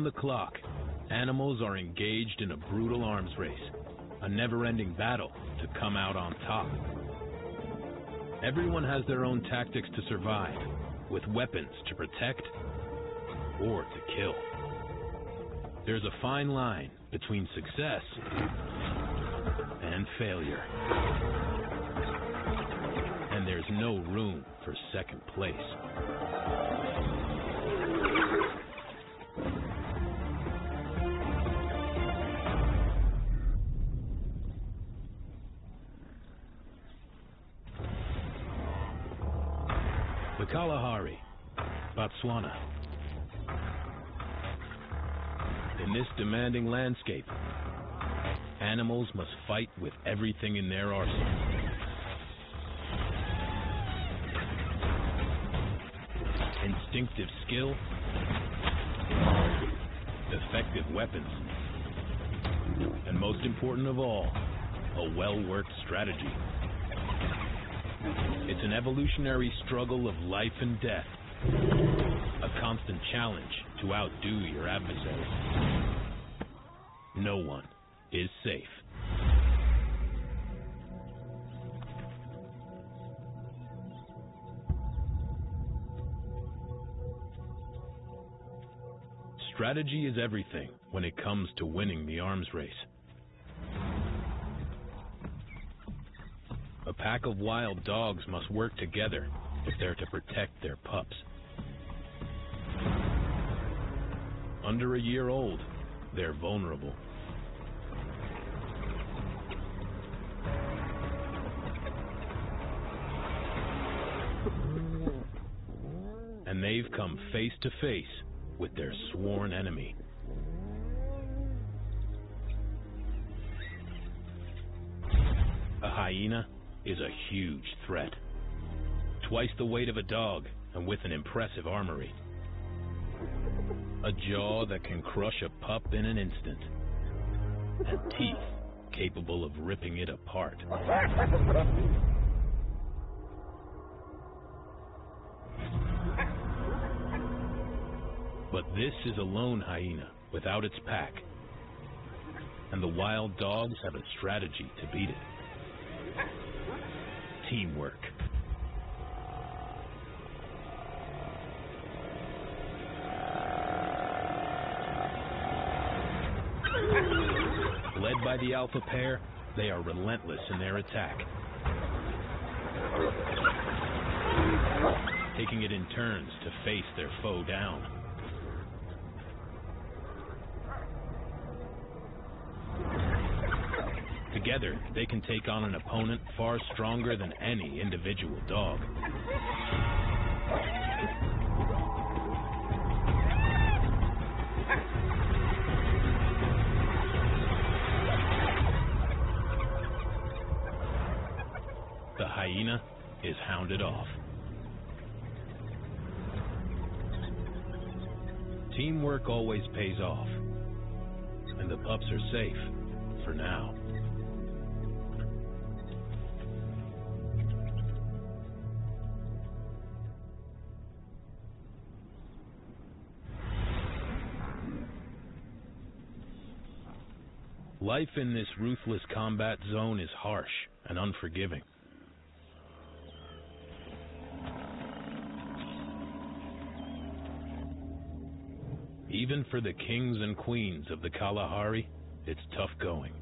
Around the clock, animals are engaged in a brutal arms race, a never-ending battle to come out on top. Everyone has their own tactics to survive, with weapons to protect or to kill. There's a fine line between success and failure. And there's no room for second place. The Kalahari, Botswana. In this demanding landscape, animals must fight with everything in their arsenal. Instinctive skill, effective weapons, and most important of all, a well-worked strategy. It's an evolutionary struggle of life and death, a constant challenge to outdo your adversary. No one is safe. Strategy is everything when it comes to winning the arms race. A pack of wild dogs must work together if they're to protect their pups. Under a year old, they're vulnerable. And they've come face to face with their sworn enemy. A hyena is a huge threat. Twice the weight of a dog and with an impressive armory. A jaw that can crush a pup in an instant. And teeth capable of ripping it apart. But this is a lone hyena without its pack. And the wild dogs have a strategy to beat it. Teamwork. Led by the alpha pair, they are relentless in their attack, taking it in turns to face their foe down. Together, they can take on an opponent far stronger than any individual dog. The hyena is hounded off. Teamwork always pays off, and the pups are safe for now. Life in this ruthless combat zone is harsh and unforgiving. Even for the kings and queens of the Kalahari, it's tough going.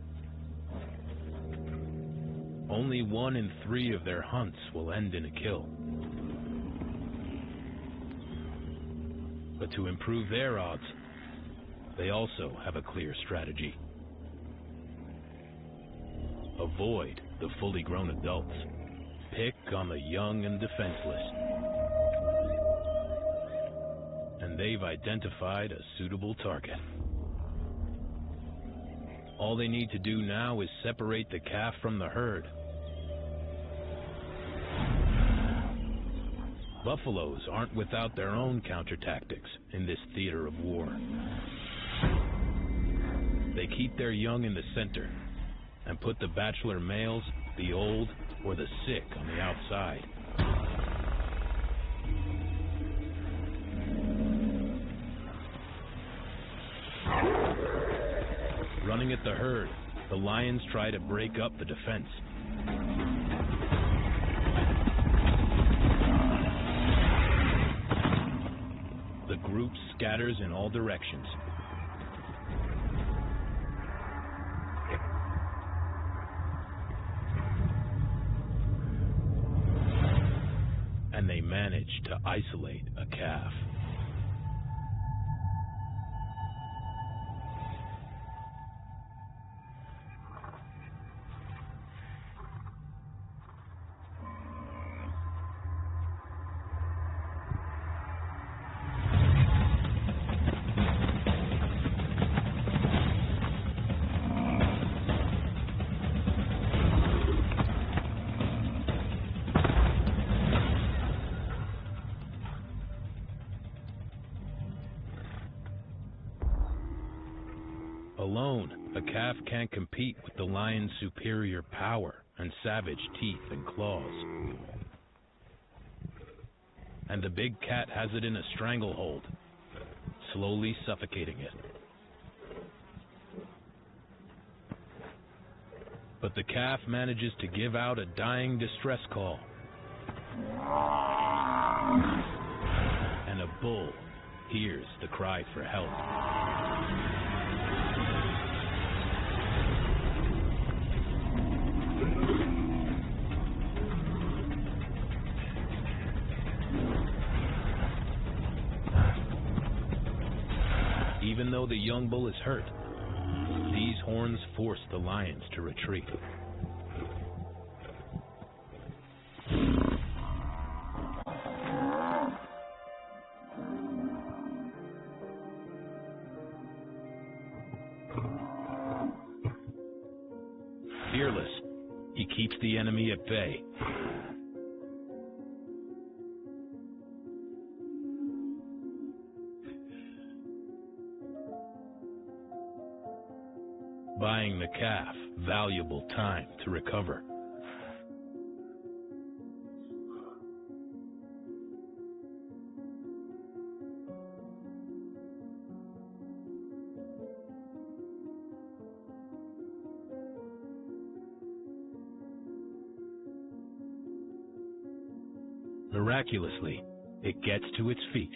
Only 1 in 3 of their hunts will end in a kill. But to improve their odds, they also have a clear strategy. Avoid the fully grown adults. Pick on the young and defenseless. And they've identified a suitable target. All they need to do now is separate the calf from the herd. Buffaloes aren't without their own counter-tactics in this theater of war. They keep their young in the center and put the bachelor males, the old, or the sick on the outside. Running at the herd, the lions try to break up the defense. The group scatters in all directions. And they manage to isolate a calf. Alone, a calf can't compete with the lion's superior power and savage teeth and claws. And the big cat has it in a stranglehold, slowly suffocating it. But the calf manages to give out a dying distress call. And a bull hears the cry for help. Even though the young bull is hurt, these horns force the lions to retreat. Fearless, he keeps the enemy at bay. Buying the calf valuable time to recover. Miraculously, it gets to its feet.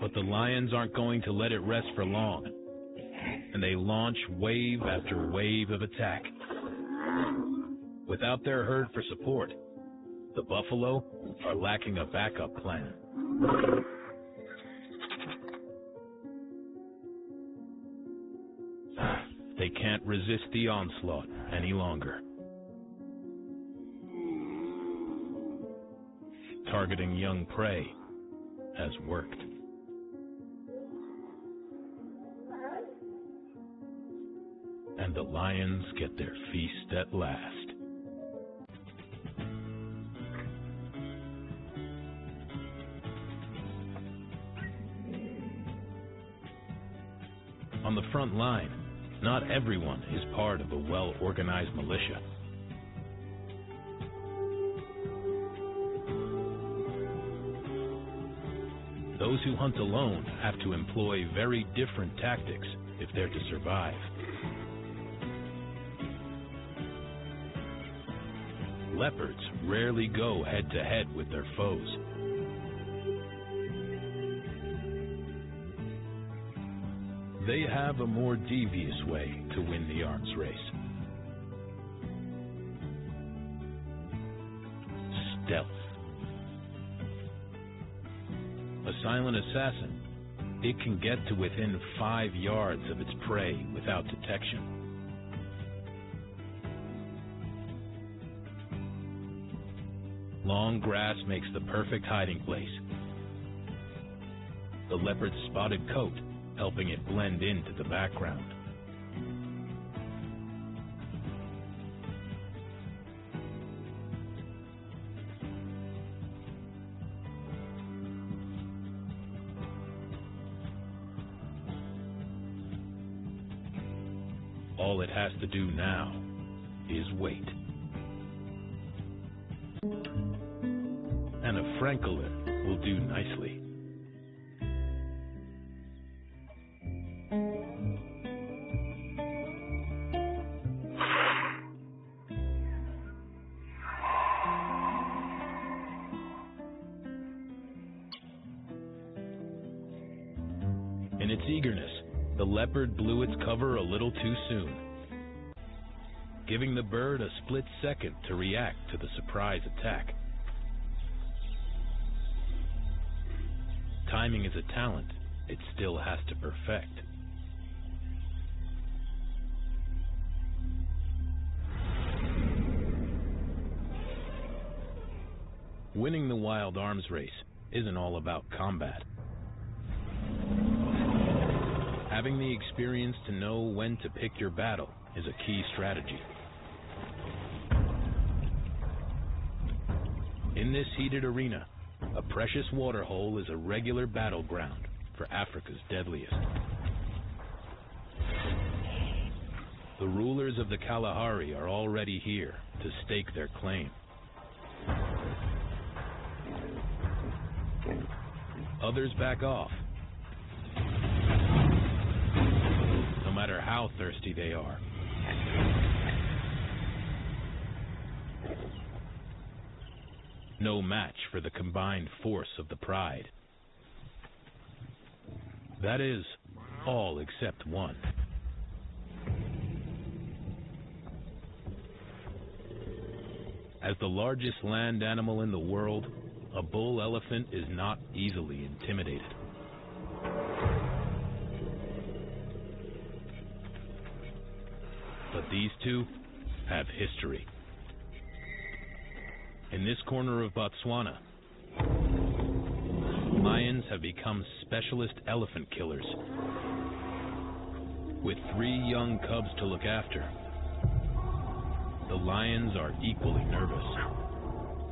But the lions aren't going to let it rest for long, and they launch wave after wave of attack. Without their herd for support, the buffalo are lacking a backup plan. They can't resist the onslaught any longer. Targeting young prey has worked. And the lions get their feast at last. On the front line, not everyone is part of a well-organized militia. Those who hunt alone have to employ very different tactics if they're to survive. Leopards rarely go head-to-head with their foes. They have a more devious way to win the arms race. Stealth. A silent assassin, it can get to within 5 yards of its prey without detection. Long grass makes the perfect hiding place. The leopard's spotted coat helping it blend into the background. All it has to do now is wait. And a francolin will do nicely. In its eagerness, the leopard blew its cover a little too soon, giving the bird a split second to react to the surprise attack. Timing is a talent it still has to perfect. Winning the wild arms race isn't all about combat. Having the experience to know when to pick your battle is a key strategy. In this heated arena, a precious waterhole is a regular battleground for Africa's deadliest. The rulers of the Kalahari are already here to stake their claim. Others back off, no matter how thirsty they are. No match for the combined force of the pride. That is, all except one. As the largest land animal in the world, a bull elephant is not easily intimidated. But these two have history. In this corner of Botswana, lions have become specialist elephant killers. With 3 young cubs to look after, the lions are equally nervous.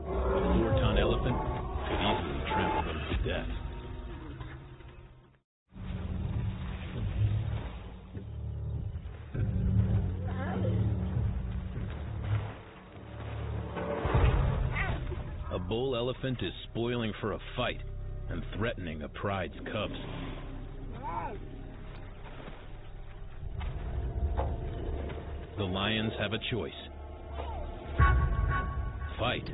A 4-ton elephant could easily trample them to death. A bull elephant is spoiling for a fight and threatening a pride's cubs. The lions have a choice: fight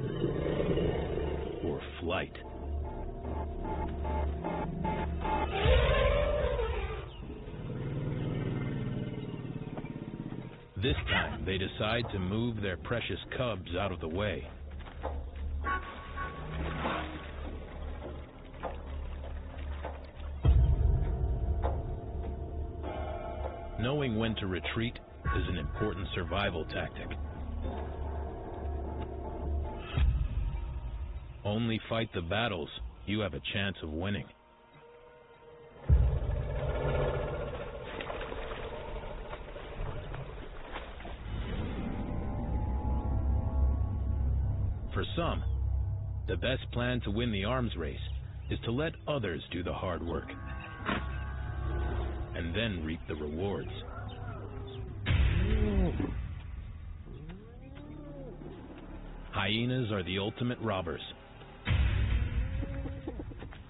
or flight. This time, they decide to move their precious cubs out of the way. Knowing when to retreat is an important survival tactic. Only fight the battles you have a chance of winning. For some, the best plan to win the arms race is to let others do the hard work and then reap the rewards. Hyenas are the ultimate robbers.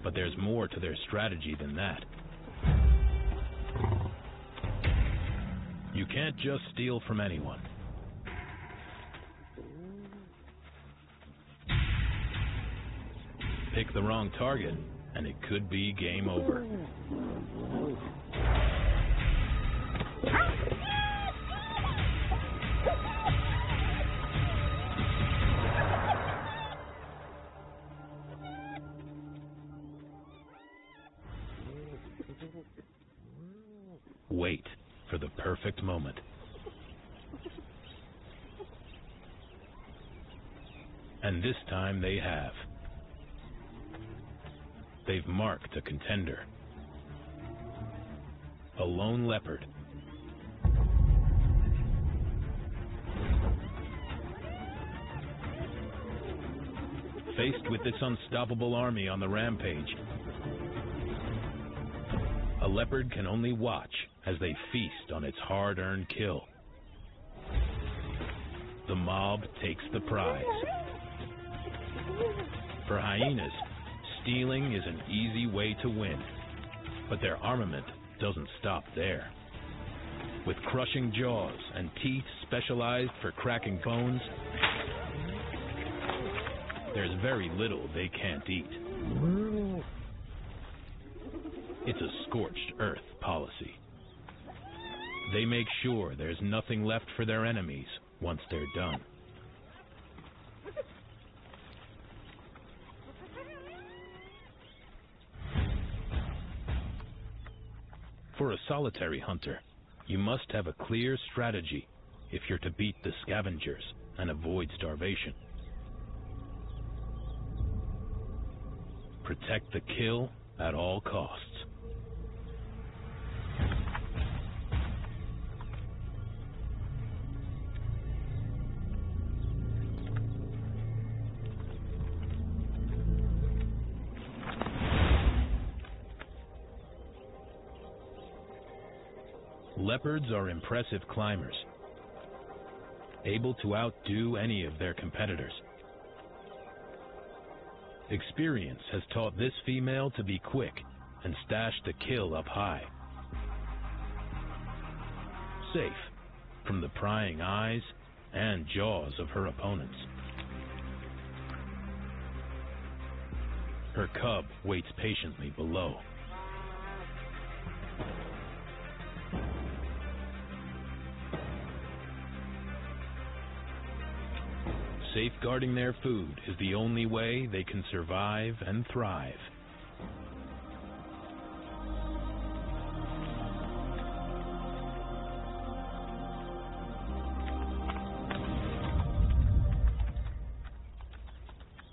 But there's more to their strategy than that. You can't just steal from anyone. Pick the wrong target, and it could be game over. Wait for the perfect moment. And this time they have. They've marked a contender. A lone leopard. Faced with this unstoppable army on the rampage, a leopard can only watch as they feast on its hard-earned kill. The mob takes the prize. For hyenas, stealing is an easy way to win, but their armament doesn't stop there. With crushing jaws and teeth specialized for cracking bones, there's very little they can't eat. It's a scorched earth policy. They make sure there's nothing left for their enemies once they're done. For a solitary hunter, you must have a clear strategy if you're to beat the scavengers and avoid starvation. Protect the kill at all costs. Leopards are impressive climbers, able to outdo any of their competitors. Experience has taught this female to be quick and stash the kill up high, safe from the prying eyes and jaws of her opponents. Her cub waits patiently below. Safeguarding their food is the only way they can survive and thrive.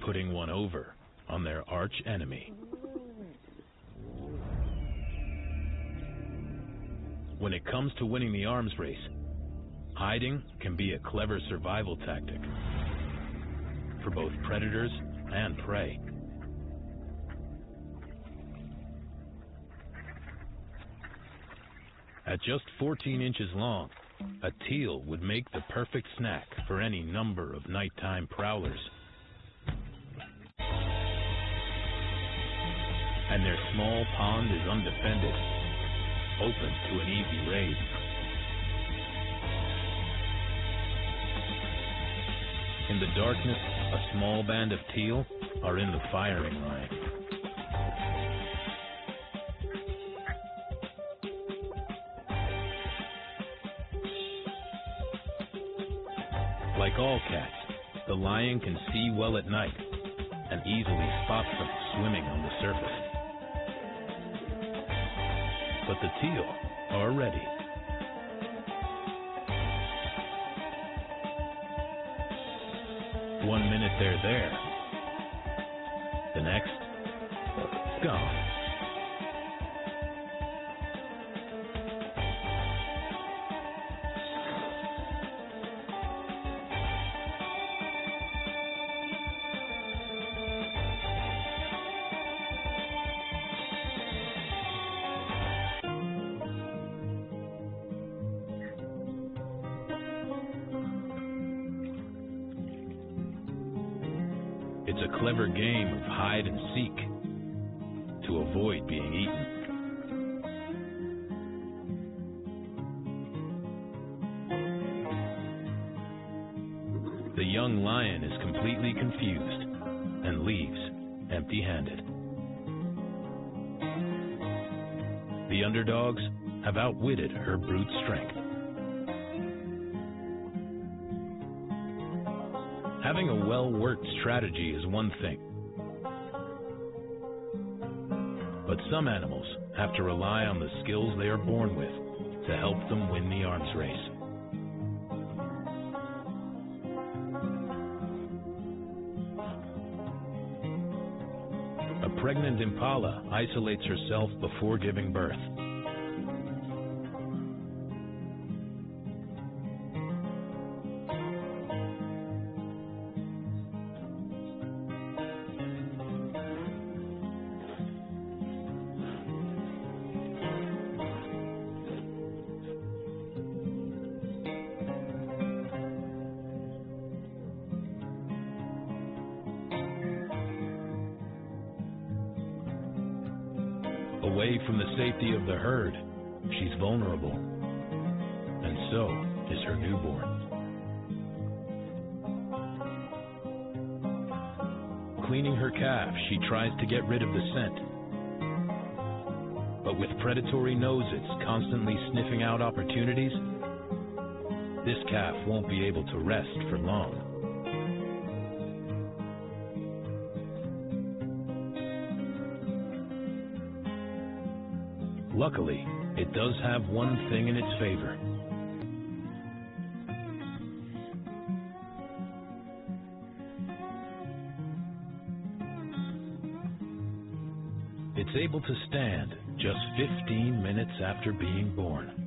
Putting one over on their arch enemy. When it comes to winning the arms race, hiding can be a clever survival tactic for both predators and prey. At just 14 inches long, a teal would make the perfect snack for any number of nighttime prowlers. And their small pond is undefended, open to an easy raid. In the darkness, a small band of teal are in the firing line. Like all cats, the lion can see well at night and easily spots them swimming on the surface. But the teal are ready. One minute they're there, the next, gone. It's a clever game of hide and seek to avoid being eaten. The young lion is completely confused and leaves empty-handed. The underdogs have outwitted her brute strength. Having a well-worked strategy is one thing, but some animals have to rely on the skills they are born with to help them win the arms race. A pregnant impala isolates herself before giving birth. Away from the safety of the herd, she's vulnerable. And so is her newborn. Cleaning her calf, she tries to get rid of the scent. But with predatory noses constantly sniffing out opportunities, this calf won't be able to rest for long. Luckily, it does have one thing in its favor. It's able to stand just 15 minutes after being born.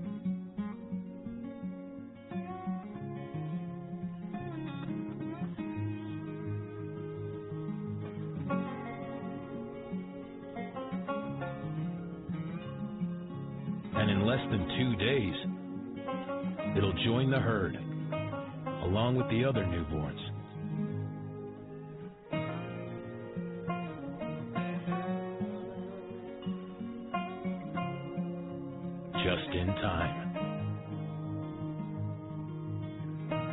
And in less than 2 days, it'll join the herd, along with the other newborns. Just in time.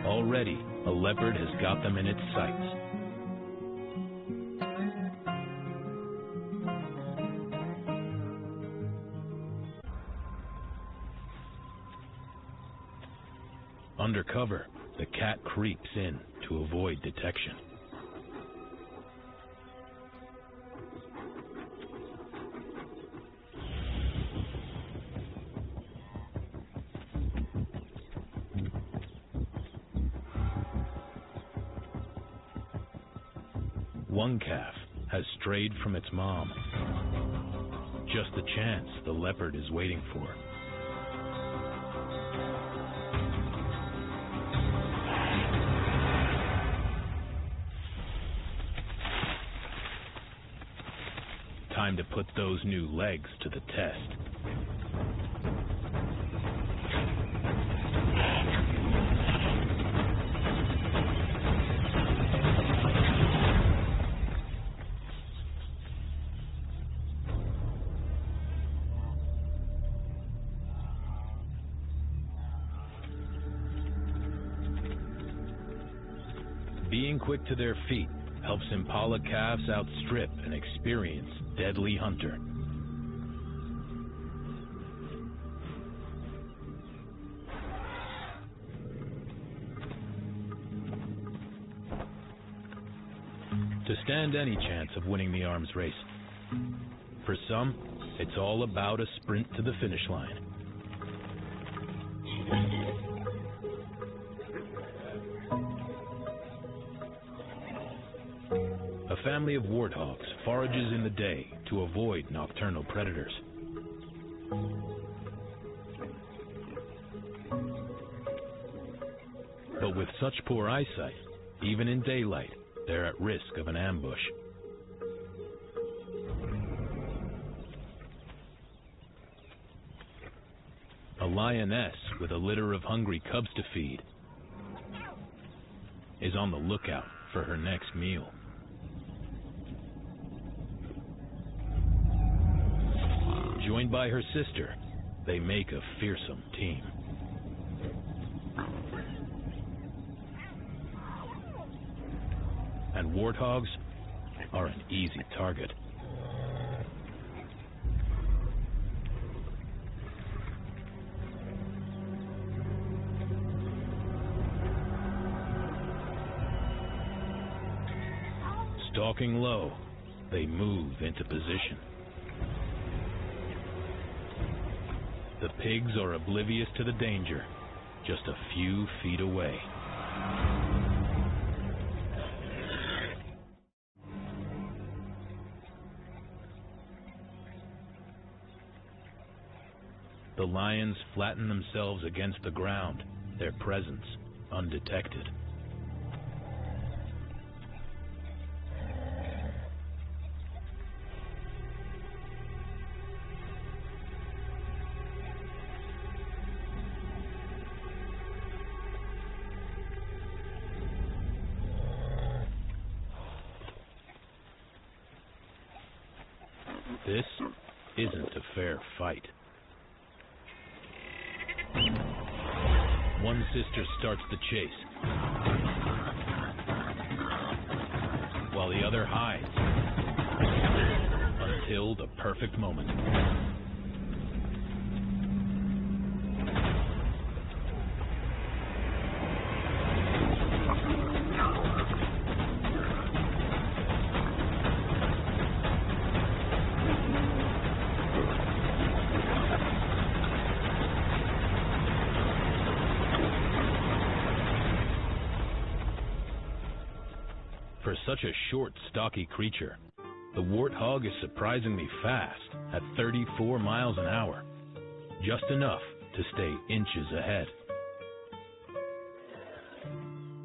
Already, a leopard has got them in its sights. Undercover, the cat creeps in to avoid detection. One calf has strayed from its mom. Just the chance the leopard is waiting for. Time to put those new legs to the test. Being quick to their feet helps Impala calves outstrip an experienced, deadly hunter. To stand any chance of winning the arms race, for some, it's all about a sprint to the finish line. A family of warthogs forages in the day to avoid nocturnal predators. But with such poor eyesight, even in daylight, they're at risk of an ambush. A lioness with a litter of hungry cubs to feed is on the lookout for her next meal. Joined by her sister, they make a fearsome team. And warthogs are an easy target. Stalking low, they move into position. The pigs are oblivious to the danger, just a few feet away. The lions flatten themselves against the ground, their presence undetected. This isn't a fair fight. One sister starts the chase, while the other hides until the perfect moment. For such a short, stocky creature, the warthog is surprisingly fast at 34 miles an hour, just enough to stay inches ahead.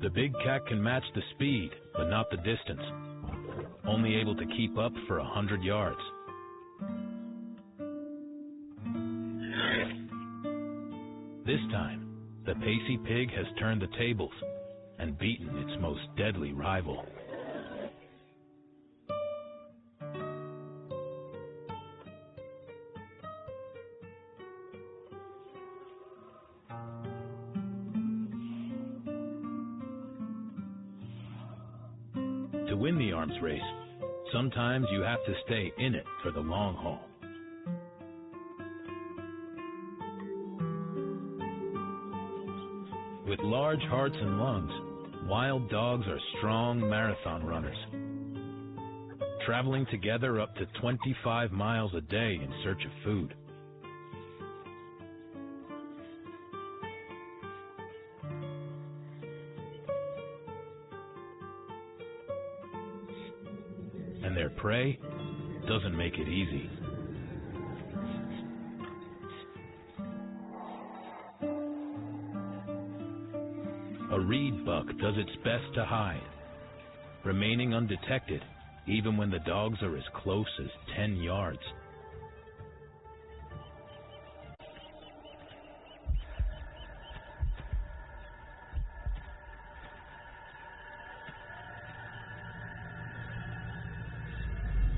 The big cat can match the speed, but not the distance, only able to keep up for 100 yards. This time, the pacey pig has turned the tables and beaten its most deadly rival. To win the arms race, sometimes you have to stay in it for the long haul. With large hearts and lungs, wild dogs are strong marathon runners, traveling together up to 25 miles a day in search of food. And their prey doesn't make it easy. A reed buck does its best to hide, remaining undetected even when the dogs are as close as 10 yards.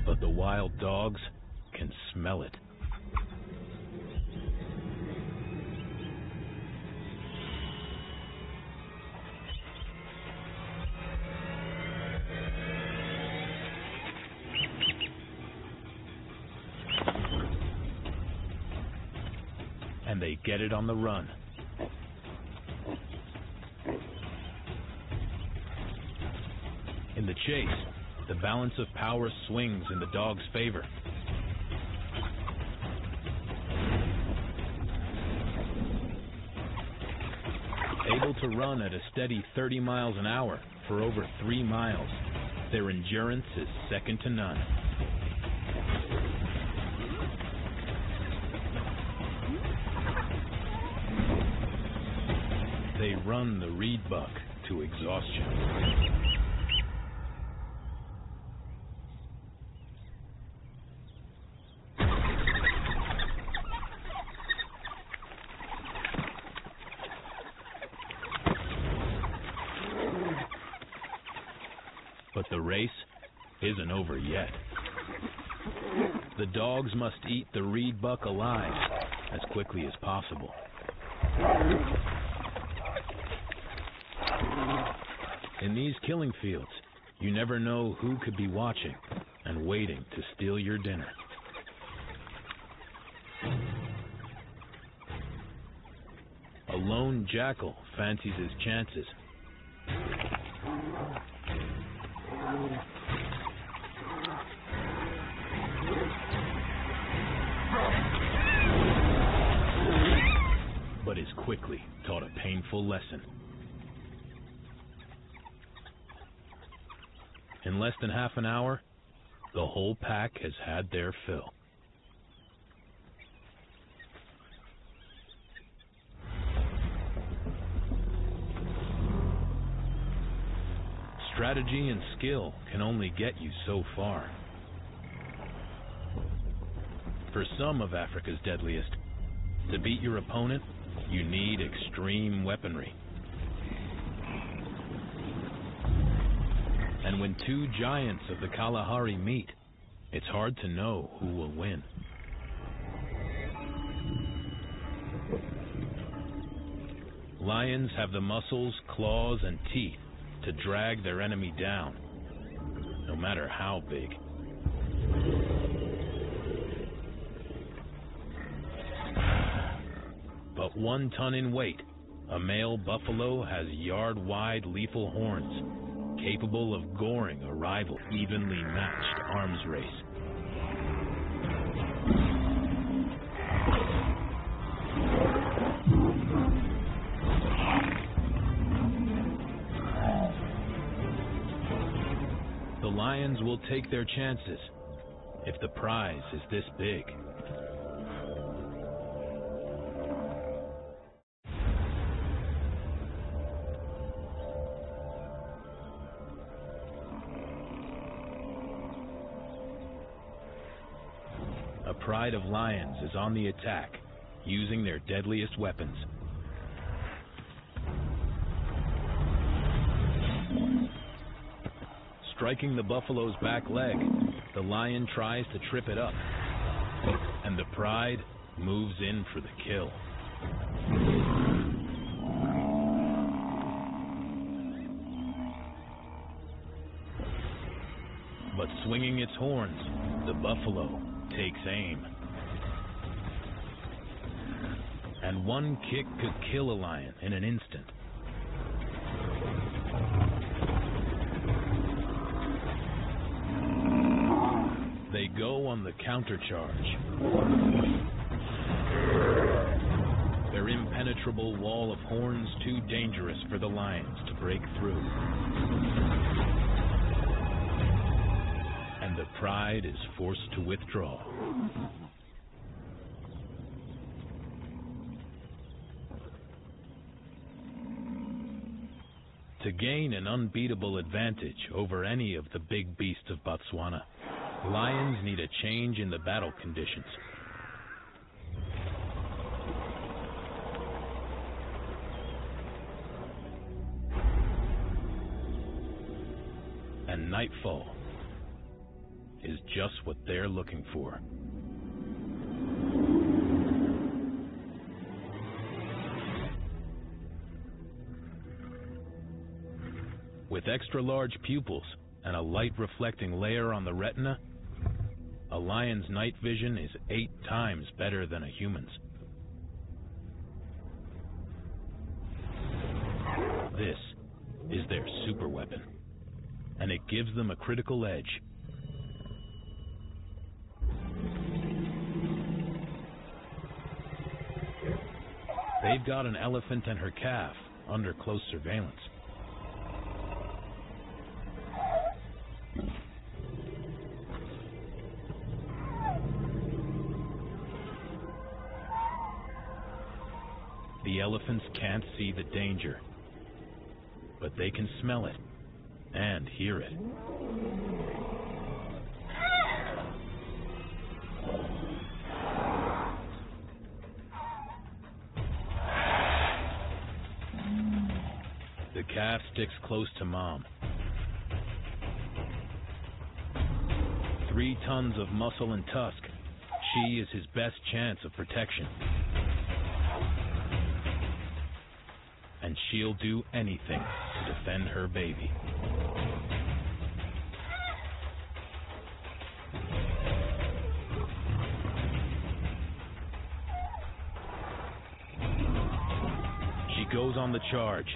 But the wild dogs can smell it. And they get it on the run. In the chase, the balance of power swings in the dog's favor. Able to run at a steady 30 miles an hour for over 3 miles, their endurance is second to none. They run the reed buck to exhaustion. But the race isn't over yet. The dogs must eat the reed buck alive as quickly as possible. In these killing fields, you never know who could be watching and waiting to steal your dinner. A lone jackal fancies his chances. But is quickly taught a painful lesson. In less than half an hour, the whole pack has had their fill. Strategy and skill can only get you so far. For some of Africa's deadliest, to beat your opponent, you need extreme weaponry. And when two giants of the Kalahari meet, it's hard to know who will win. Lions have the muscles, claws, and teeth to drag their enemy down, no matter how big. But 1 ton in weight, a male buffalo has yard-wide lethal horns, capable of goring a rival. Evenly matched arms race. The lions will take their chances if the prize is this big. A pride of lions is on the attack, using their deadliest weapons. Striking the buffalo's back leg, the lion tries to trip it up, and the pride moves in for the kill. But swinging its horns, the buffalo takes aim. And one kick could kill a lion in an instant. They go on the countercharge. Their impenetrable wall of horns too dangerous for the lions to break through. And the pride is forced to withdraw. To gain an unbeatable advantage over any of the big beasts of Botswana, lions need a change in the battle conditions. And nightfall is just what they're looking for. With extra large pupils and a light reflecting layer on the retina, a lion's night vision is 8 times better than a human's. This is their super weapon, and it gives them a critical edge. They've got an elephant and her calf under close surveillance. The elephants can't see the danger, but they can smell it and hear it. The calf sticks close to mom. 3 tons of muscle and tusk, she is his best chance of protection. And she'll do anything to defend her baby. She goes on the charge,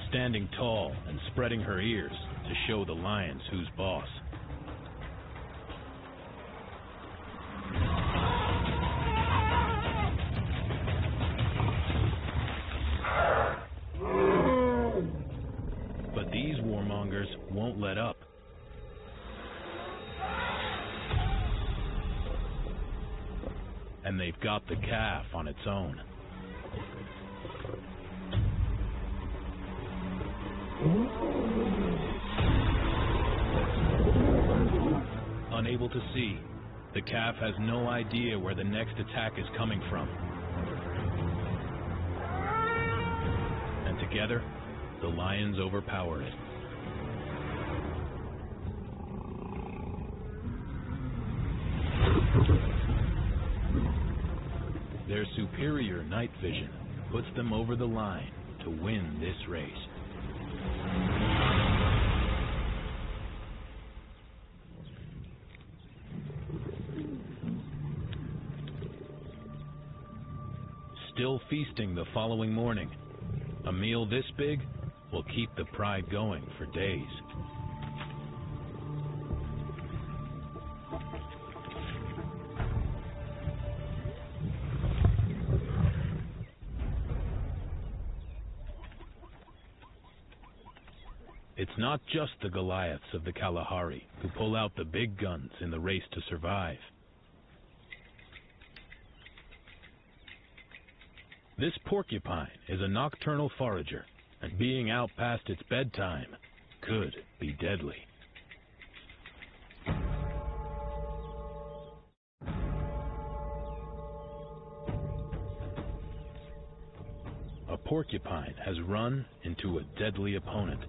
standing tall and spreading her ears to show the lions who's boss. But these warmongers won't let up. And they've got the calf on its own. Unable to see, the calf has no idea where the next attack is coming from. And together, the lions overpower it. Their superior night vision puts them over the line to to win this race. Still feasting the following morning. A meal this big will keep the pride going for days. It's not just the Goliaths of the Kalahari who pull out the big guns in the race to survive. This porcupine is a nocturnal forager, and being out past its bedtime could be deadly. A porcupine has run into a deadly opponent.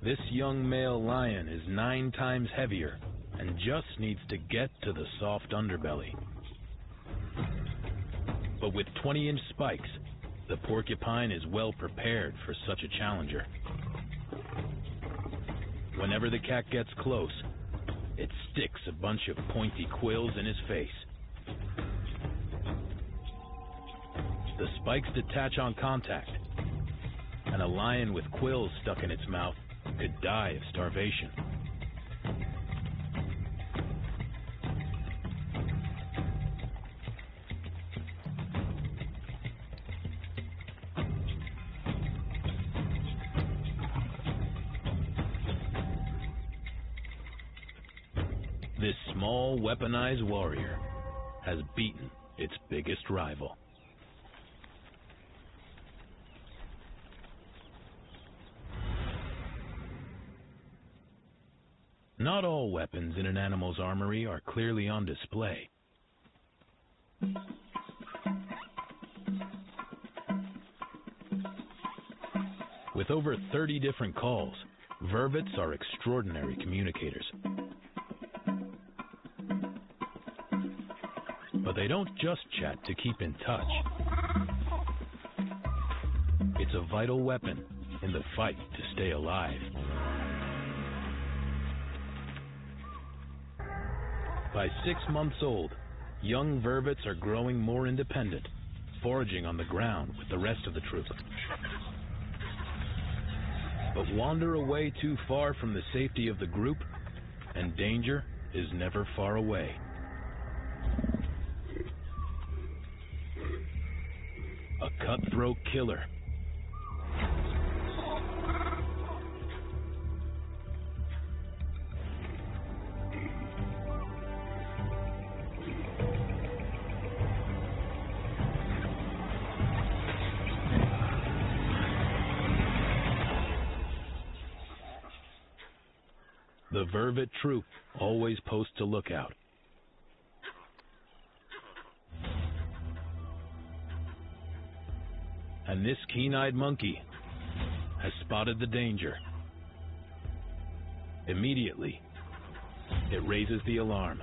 This young male lion is 9 times heavier and just needs to get to the soft underbelly. But with 20-inch spikes, the porcupine is well prepared for such a challenger. Whenever the cat gets close, it sticks a bunch of pointy quills in his face. The spikes detach on contact, and a lion with quills stuck in its mouth could die of starvation. This small, weaponized warrior has beaten its biggest rival. Not all weapons in an animal's armory are clearly on display. With over 30 different calls, vervets are extraordinary communicators. But they don't just chat to keep in touch. It's a vital weapon in the fight to stay alive. By 6 months old, young vervets are growing more independent, foraging on the ground with the rest of the troop. But wander away too far from the safety of the group, and danger is never far away. A cutthroat killer. The vervet troop always posts a lookout. And this keen-eyed monkey has spotted the danger. Immediately, it raises the alarm.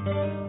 you.